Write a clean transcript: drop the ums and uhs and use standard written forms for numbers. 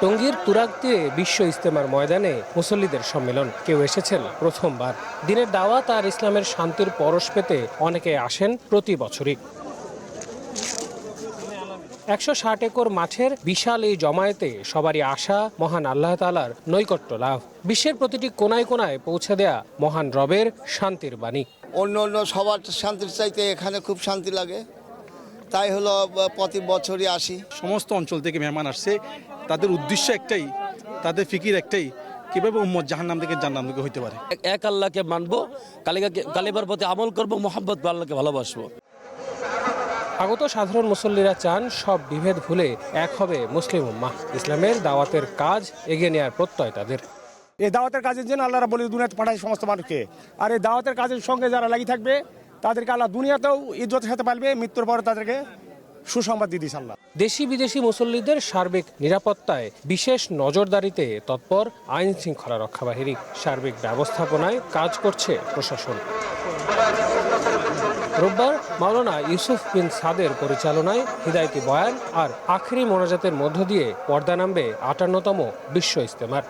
টঙ্গীর তুরাগ তীরে বিশ্ব ইজতেমার ময়দানে মুসল্লিদের সম্মেলন। কেউ এসেছেন প্রথমবার। দিনের দাওয়াত আর ইসলামের শান্তির পরশ পেতে অনেকে আসেন প্রতি বছরই। ১৬০ একর মাঠের বিশাল এই জমায়েতে সবারই আশা মহান আল্লাহ তাআলার নৈকট্য লাভ, বিশ্বের প্রতিটি কোনায় কোনায় পৌঁছে দেয়া মহান রবের শান্তির বাণী। অন্য সবার শান্তির চাইতে এখানে খুব শান্তি লাগে, তাই হলো প্রতি বছরই আসি। সমস্ত অঞ্চল থেকে মেহমান আসছে, তাদের উদ্দেশ্য একটাই, তাদের ফিকির একটাই, কিভাবে উম্মত জাহান্নাম থেকে জান্নাতে হইতে পারে। এক আল্লাহকে মানবো, কালিমার প্রতি আমল করবো, মোহাম্মত আল্লাহকে ভালোবাসবো। আগত সাধারণ মুসল্লিরা চান সব বিভেদ ভুলে এক হবে মুসলিম উম্মাহ। ইসলামের দাওয়াতের কাজ এগিয়ে নেওয়ার প্রত্যয় তাদের। এই দাওয়াতের কাজের জন্য আল্লাহ রাব্বুল আলামিন দুনিয়াতে পাঠায় সমস্ত মানুষকে, আর এই দাওয়াতের কাজের সঙ্গে যারা লাগিয়ে থাকবে তাদেরকে আল্লাহ দুনিয়াতেও ইজ্জতের সাথে পালবে, মৃত্যুর পরে তাদেরকে সুসংবাদ দিয়ে দিস আল্লাহ। দেশি বিদেশি মুসল্লিদের সার্বিক নিরাপত্তায় বিশেষ নজরদারিতে তৎপর আইন শৃঙ্খলা রক্ষা বাহিনী। সার্বিক ব্যবস্থাপনায় কাজ করছে প্রশাসন। রোববার মাওলানা ইউসুফ বিন সাদের পরিচালনায় হিদায়তি বয়ান আর আখেরি মোনাজাতের মধ্য দিয়ে পর্দা নামবে ৫৮তম বিশ্ব ইজতেমার।